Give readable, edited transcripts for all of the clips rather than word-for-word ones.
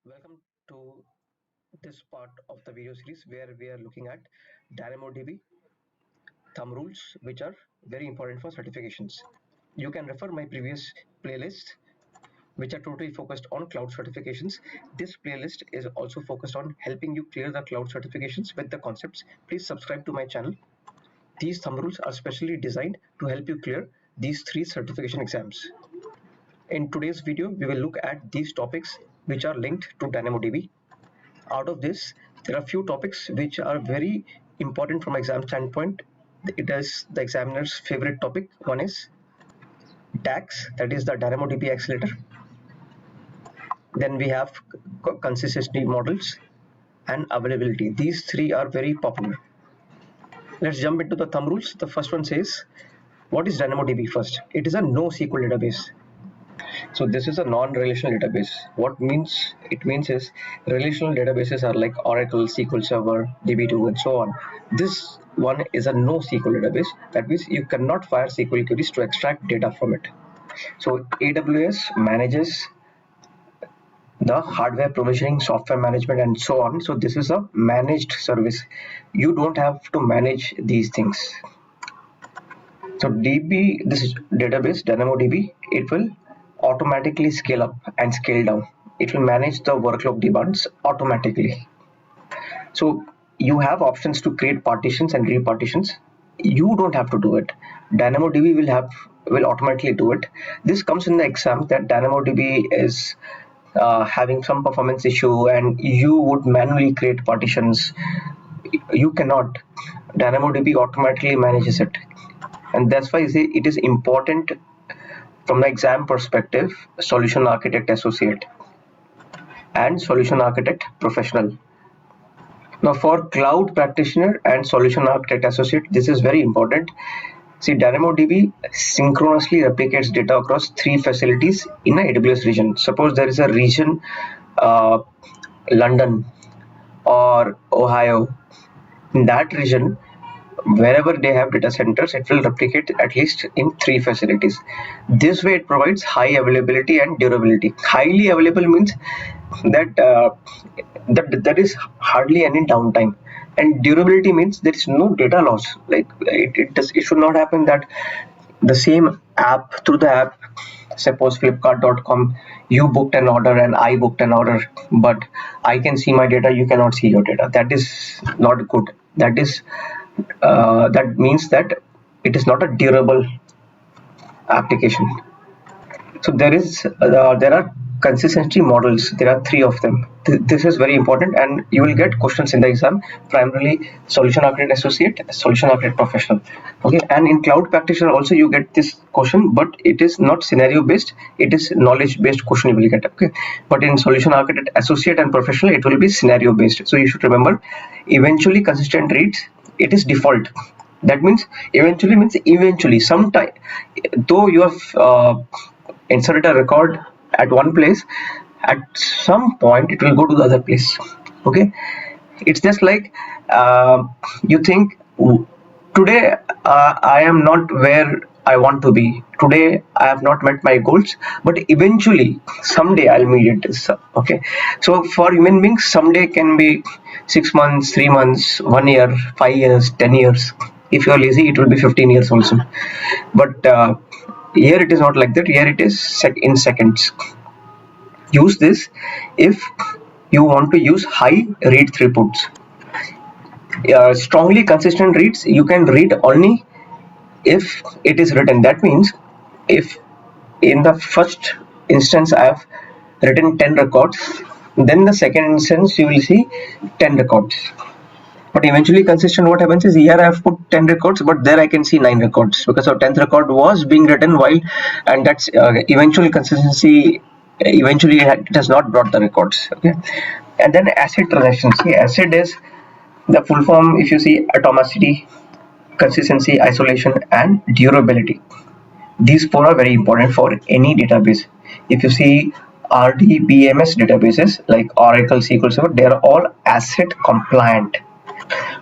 Welcome to this part of the video series where we are looking at Dynamo DB thumb rules, which are very important for certifications. You can refer my previous playlist, which are totally focused on cloud certifications. This playlist is also focused on helping you clear the cloud certifications with the concepts. Please subscribe to my channel. These thumb rules are specially designed to help you clear these 3 certification exams. In today's video, we will look at these topics which are linked to DynamoDB. Out of this, there are few topics which are very important from exam standpoint. It is the examiner's favorite topic. One is DAX, that is the DynamoDB accelerator. Then we have consistency models and availability. These 3 are very popular. Let's jump into the thumb rules. The first one says, what is DynamoDB first? It is a NoSQL database. So this is a non-relational database. What it means is relational databases are like Oracle, SQL Server, DB2 and so on. This one is a NoSQL database. That means you cannot fire SQL queries to extract data from it. So AWS manages the hardware provisioning, software management and so on. So this is a managed service. You don't have to manage these things. So this database, DynamoDB, it will automatically scale up and scale down. It will manage the workload demands automatically. So you have options to create partitions and repartitions. You don't have to do it. DynamoDB will automatically do it. This comes in the exam that DynamoDB is having some performance issue and you would manually create partitions. You cannot. DynamoDB automatically manages it, and that's why it is important from the exam perspective. Solution architect associate and solution architect professional. Now for cloud practitioner and solution architect associate, this is very important. See, DynamoDB synchronously replicates data across 3 facilities in an AWS region. Suppose there is a region London or Ohio. In that region, wherever they have data centers, it will replicate at least in 3 facilities. This way it provides high availability and durability. Highly available means that that is hardly any downtime, and durability means there is no data loss. Like it should not happen that the same app, through the app, suppose flipkart.com, you booked an order and I booked an order, but I can see my data, you cannot see your data. That is not good. That means that it is not a durable application. So there are consistency models. There are 3 of them. This is very important, and you will get questions in the exam, primarily solution architect associate, solution architect professional. Okay, and in cloud practitioner also you get this question, but it is not scenario based, it is knowledge based question you will get. Okay, but in solution architect associate and professional, it will be scenario based. So you should remember, eventually consistent reads, it is default. That means eventually sometime, though you have inserted a record at one place, at some point it will go to the other place. Okay, it's just like you think today I am not where I want to be. Today I have not met my goals, but eventually someday I'll meet it. Okay, so for human beings, someday can be 6 months, 3 months, 1 year, 5 years, 10 years. If you are lazy, it will be 15 years also. But here it is not like that. Here it is in seconds. Use this if you want to use high read throughputs. Strongly consistent reads you can read only if it is written. That means if in the first instance I have written 10 records, then the second instance you will see 10 records. But eventually consistent, what happens is, here I have put 10 records, but there I can see 9 records because our 10th record was being written while, and that's eventual consistency. Eventually it has not brought the records. Okay, and then ACID transactions. See, ACID is the full form. If you see, atomicity, consistency, isolation and durability. These 4 are very important for any database. If you see RDBMS databases like Oracle, SQL Server, they are all ACID compliant.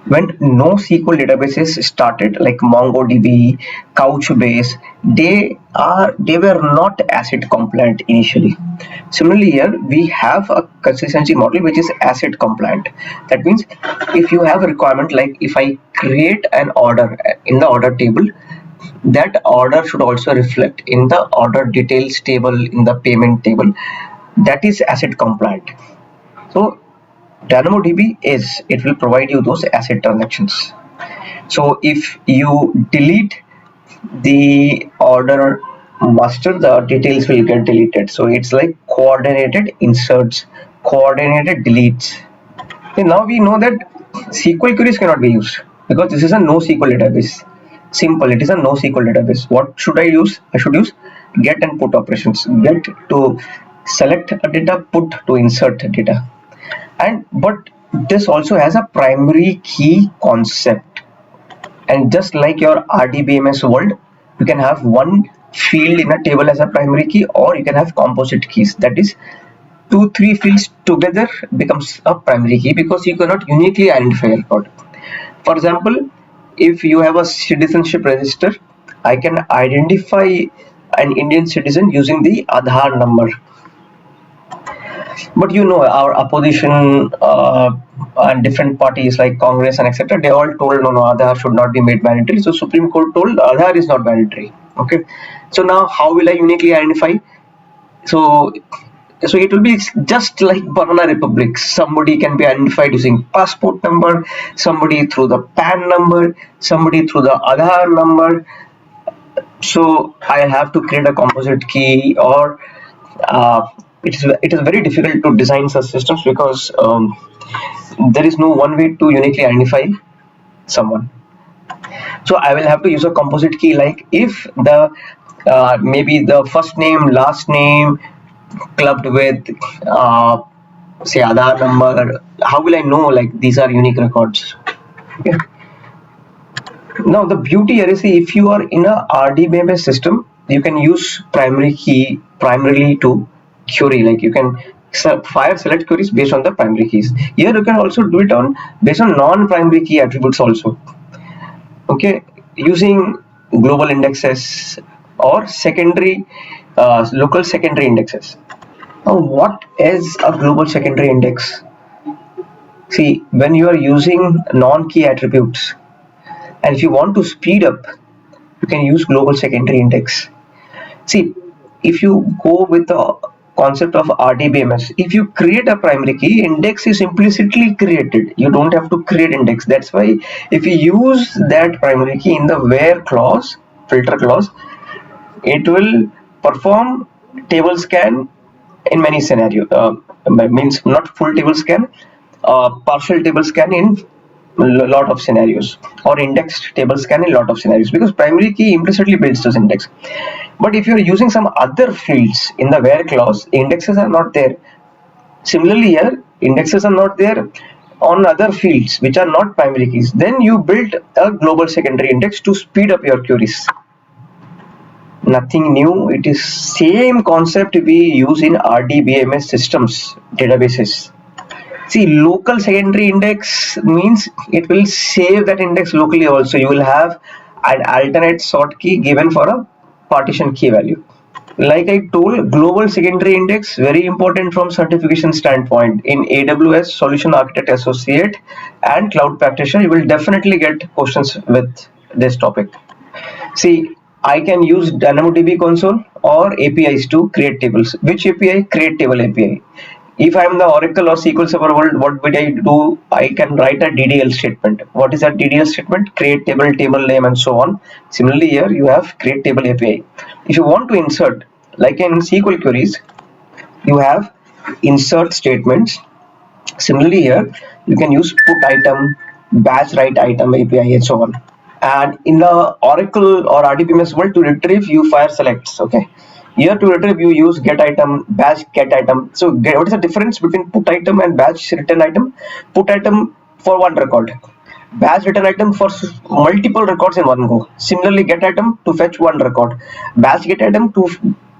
When NoSQL databases started, like MongoDB, Couchbase, they were not ACID compliant initially. Similarly, here we have a consistency model which is ACID compliant. That means if you have a requirement, like if I create an order in the order table, that order should also reflect in the order details table, in the payment table. That is ACID compliant. So DynamoDB it will provide you those ACID transactions. So if you delete the order master, the details will get deleted. So it's like coordinated inserts, coordinated deletes. Okay, now we know that SQL queries cannot be used because this is a NoSQL database. Simple, it is a NoSQL database. What should I use? I should use get and put operations. Get to select a data, put to insert data. But this also has a primary key concept, and just like your RDBMS world, you can have one field in a table as a primary key, or you can have composite keys. That is, 2-3 fields together becomes a primary key because you cannot uniquely identify a record. For example, if you have a citizenship register, I can identify an Indian citizen using the Aadhaar number. But you know, our opposition and different parties like Congress and etc., they all told no, Aadhaar should not be made mandatory. So Supreme Court told Aadhaar is not mandatory. Okay, so now how will I uniquely identify? So it will be just like Banana Republic. Somebody can be identified using passport number, somebody through the PAN number, somebody through the Aadhaar number. So I have to create a composite key, or it is very difficult to design such systems because there is no one way to uniquely identify someone. So I will have to use a composite key, like if the maybe the first name, last name clubbed with say Aadhaar number. How will I know like these are unique records? Okay. Now the beauty here is, if you are in a RDBMS system, you can use primary key primarily to query. Like you can fire select queries based on the primary keys. Here you can also do it on based on non-primary key attributes also. Okay, using global indexes or secondary local secondary indexes. Now what is a global secondary index? See, when you are using non-key attributes, and if you want to speed up, you can use global secondary index. See, if you go with the concept of RDBMS, if you create a primary key, index is implicitly created. You don't have to create index. That's why if you use that primary key in the where clause, filter clause, it will perform table scan in many scenarios. Means not full table scan, partial table scan in lot of scenarios, or indexed table scan in lot of scenarios, because primary key implicitly builds those index. But if you're using some other fields in the where clause, indexes are not there. Similarly here, indexes are not there on other fields which are not primary keys. Then you build a global secondary index to speed up your queries. Nothing new, it is same concept we use in RDBMS systems databases. See, local secondary index means it will save that index locally also. You will have an alternate sort key given for a partition key value. Like I told, global secondary index very important from certification standpoint. In AWS Solution Architect Associate and Cloud Practitioner, you will definitely get questions with this topic. See, I can use DynamoDB console or APIs to create tables. Which API? Create table API. If I am the Oracle or SQL Server world, what would I do? I can write a DDL statement. What is that DDL statement? Create table, table name, and so on. Similarly, here you have create table API. If you want to insert, like in SQL queries, you have insert statements. Similarly, here you can use put item, batch write item API, and so on. And in the Oracle or RDBMS world, to retrieve, you fire selects. Okay. Here to retrieve, you use get item, batch get item. So what is the difference between put item and batch return item? Put item for one record, batch return item for multiple records in one go. Similarly, get item to fetch one record, batch get item to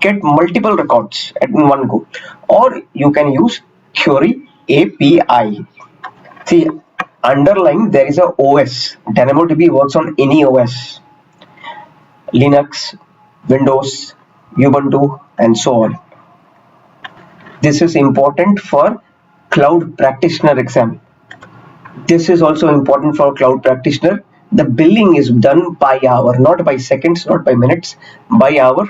get multiple records in one go. Or you can use query API. See, underlying there is a OS. DynamoDB works on any OS, Linux, Windows, Ubuntu, and so on. This is important for Cloud Practitioner exam. This is also important for Cloud Practitioner. The billing is done by hour, not by seconds, not by minutes, by hour.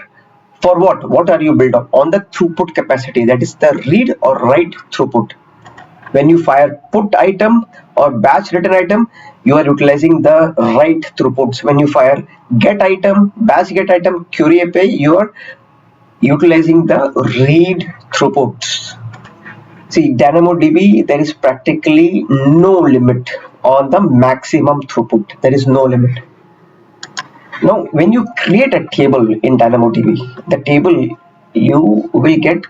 For what? What are you built on the throughput capacity, that is the read or write throughput. When you fire put item or batch return item, you are utilizing the write throughputs. When you fire get item, batch get item, query API, you are utilizing the read throughputs. See, DynamoDB, there is practically no limit on the maximum throughput. There is no limit. Now, when you create a table in DynamoDB, the table you will get,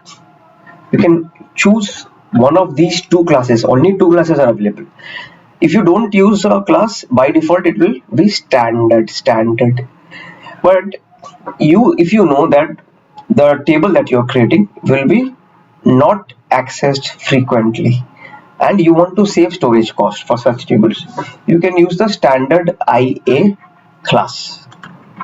you can choose one of these two classes. Only two classes are available. If you don't use a class, by default it will be standard. But if you know that the table that you're creating will be not accessed frequently and you want to save storage cost for such tables, you can use the standard IA class.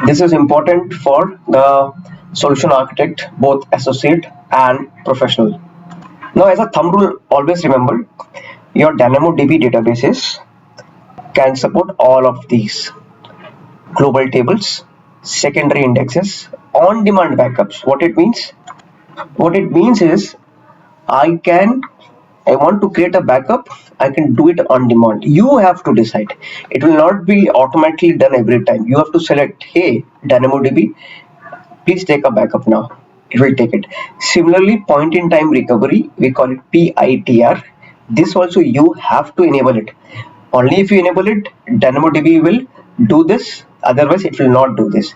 This is important for the solution architect, both associate and professional. Now, as a thumb rule, always remember your DynamoDB databases can support all of these: global tables, secondary indexes, on-demand backups. What it means? What it means is I want to create a backup, I can do it on demand. You have to decide. It will not be automatically done every time. You have to select, hey, DynamoDB, please take a backup now. It will take it. Similarly, point in time recovery, we call it PITR. This also you have to enable it. Only if you enable it, DynamoDB will do this. Otherwise, it will not do this.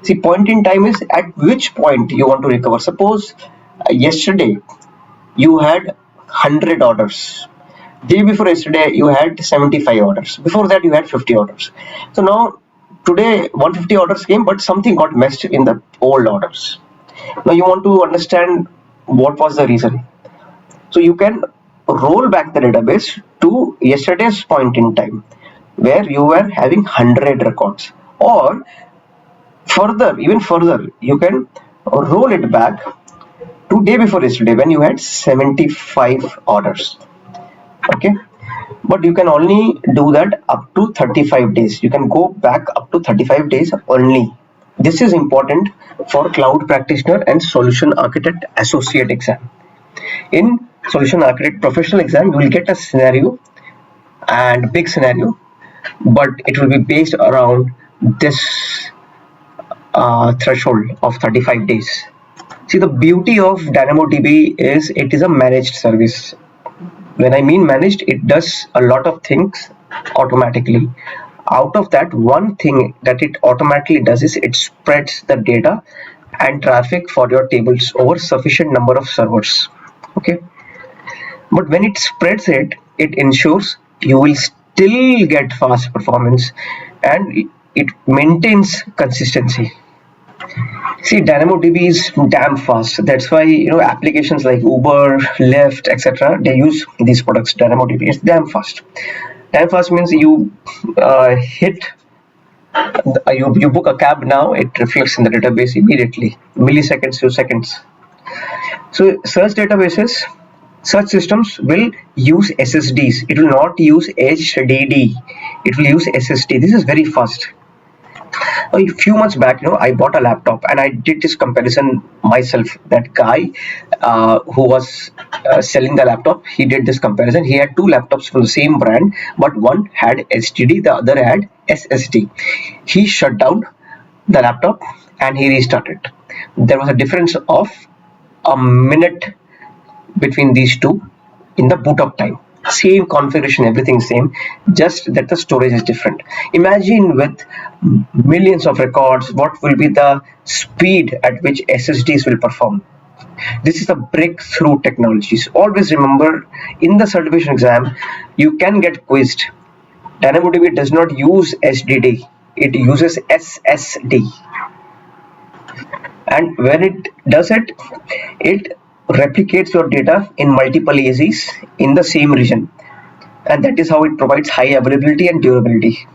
See, point in time is at which point you want to recover. Suppose yesterday you had 100 orders. Day before yesterday you had 75 orders. Before that you had 50 orders. So now today 150 orders came, but something got messed in the old orders. Now you want to understand what was the reason. So you can roll back the database to yesterday's point in time where you were having 100 records, or even further, you can roll it back to day before yesterday when you had 75 orders. Okay, but you can only do that up to 35 days. You can go back up to 35 days only. This is important for Cloud Practitioner and Solution Architect Associate exam. In Solution Architect Professional exam, you will get a scenario, and big scenario, but it will be based around this threshold of 35 days. See, the beauty of DynamoDB is it is a managed service. When I mean managed, it does a lot of things automatically. Out of that, one thing that it automatically does is it spreads the data and traffic for your tables over sufficient number of servers. Okay, but when it spreads it, it ensures you will still get fast performance and it maintains consistency. See, DynamoDB is damn fast. That's why applications like Uber, Lyft, etc. they use these products. DynamoDB is damn fast. Damn fast means you you book a cab now, it reflects in the database immediately, milliseconds to seconds. So such systems will use SSDs. It will not use HDD. It will use SSD. This is very fast. A few months back, I bought a laptop and I did this comparison myself. That guy who was selling the laptop, he did this comparison. He had two laptops from the same brand, but one had HDD, the other had SSD. He shut down the laptop and he restarted. There was a difference of a minute between these two in the boot up time. Same configuration, everything same, just that the storage is different. Imagine with millions of records, what will be the speed at which SSDs will perform. This is a breakthrough technologies. Always remember, in the certification exam, you can get quizzed. DynamoDB does not use HDD, it uses SSD. And when it does it, it replicates your data in multiple AZs in the same region. and that is how it provides high availability and durability.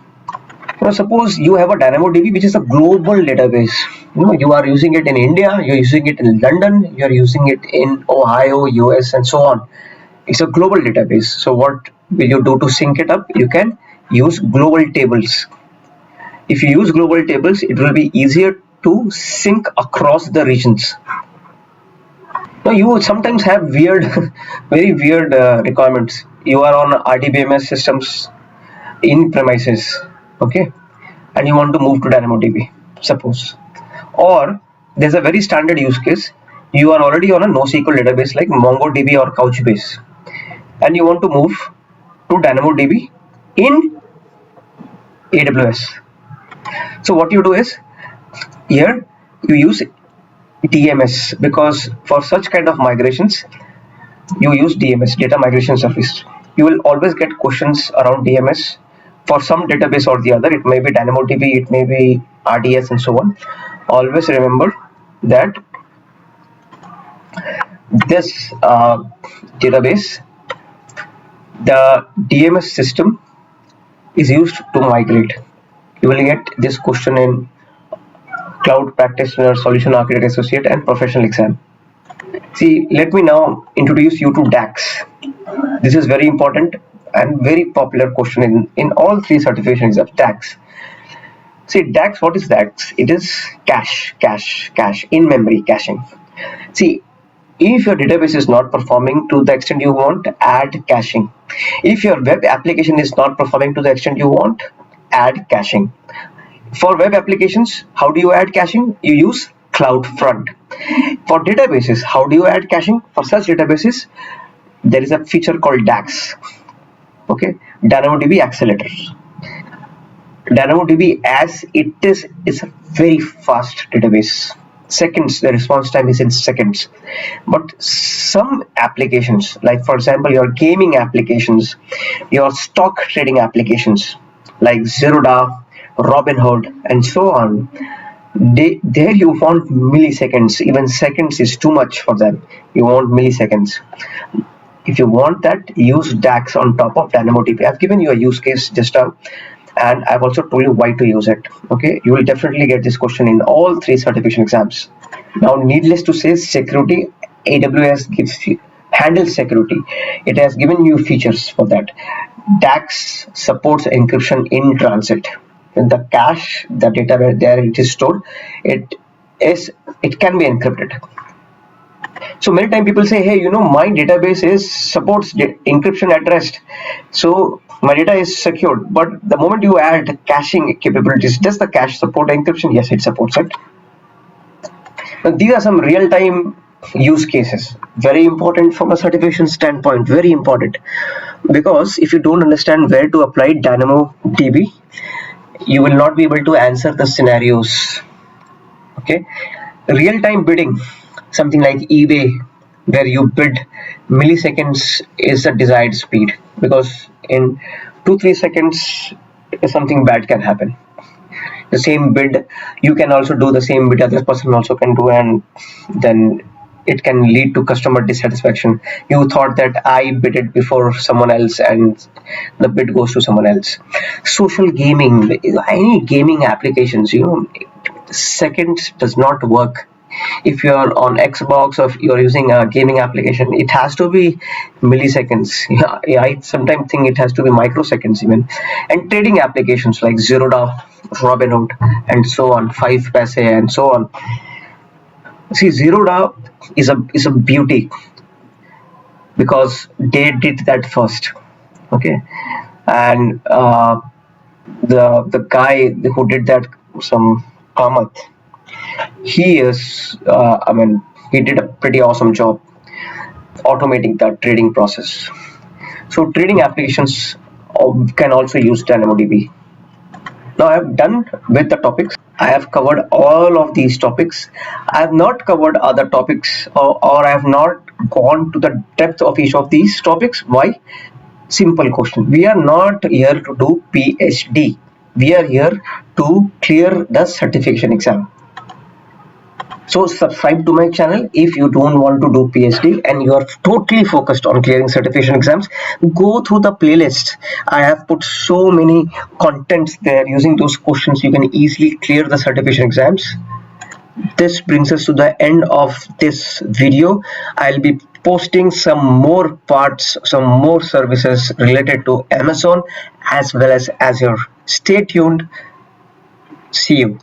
Suppose you have a Dynamo DB, which is a global database. You are using it in India, you're using it in London, you're using it in Ohio, US, and so on. It's a global database. So what will you do to sync it up? You can use global tables. If you use global tables, it will be easier to sync across the regions. Now you sometimes have weird, very weird requirements. You are on RDBMS systems in premises, okay, and you want to move to Dynamo DB, suppose. Or there's a very standard use case. You are already on a NoSQL database like MongoDB or Couchbase, and you want to move to Dynamo DB in AWS. So what you do is, here you use DMS, because for such kind of migrations you use DMS, data migration service. You will always get questions around DMS for some database or the other. It may be Dynamo DB, it may be RDS, and so on. Always remember that this database, the DMS system is used to migrate. You will get this question in Cloud Practitioner, Solution Architect Associate, and Professional exam. See, let me now introduce you to DAX. This is very important and very popular question in all three certifications of DAX. See, DAX, what is DAX? It is cache, in-memory caching. See, if your database is not performing to the extent you want, add caching. If your web application is not performing to the extent you want, add caching. For web applications, how do you add caching? You use CloudFront. For databases, how do you add caching? For such databases, there is a feature called DAX. Okay, DynamoDB Accelerator. DynamoDB as it is a very fast database. Seconds, the response time is in seconds. But some applications, like for example your gaming applications, your stock trading applications like Zerodha, Robinhood, and so on, there you want milliseconds. Even seconds is too much for them. You want milliseconds. If you want that, use DAX on top of DynamoDB. I've given you a use case just now, and I've also told you why to use it. Okay, you will definitely get this question in all three certification exams. Now, needless to say, security, AWS handles security. It has given you features for that. DAX supports encryption in transit. In the cache, the data where there it is stored, it can be encrypted. So many times people say, hey, my database supports encryption at rest, so my data is secured. But the moment you add caching capabilities, does the cache support encryption? Yes, it supports it. Now, these are some real-time use cases, very important from a certification standpoint, very important, because if you don't understand where to apply Dynamo DB, you will not be able to answer the scenarios. Okay, real-time bidding, something like eBay, where you bid, milliseconds is the desired speed, because in 2-3 seconds something bad can happen. The same bid, you can also do the same bid other person also can do, and then it can lead to customer dissatisfaction. You thought that I bid it before someone else, and the bid goes to someone else. Social gaming, any gaming applications, seconds does not work. If you're on Xbox or you're using a gaming application, it has to be milliseconds. I sometimes think it has to be microseconds even. And trading applications like Zerodha, Robinhood, and so on, 5paise, and so on. See, Zerodha is a beauty because they did that first. Okay, and the guy who did that, some Kamath, he is he did a pretty awesome job automating that trading process. So trading applications can also use DynamoDB. Now I have done with the topics. I have covered all of these topics. I have not covered other topics, or I have not gone to the depth of each of these topics. Why? Simple question. We are not here to do PhD. We are here to clear the certification exam. So subscribe to my channel if you don't want to do PhD and you are totally focused on clearing certification exams. Go through the playlist. I have put so many contents there. Using those questions, you can easily clear the certification exams. This brings us to the end of this video. I'll be posting some more parts, some more services related to Amazon as well as Azure. Stay tuned. See you.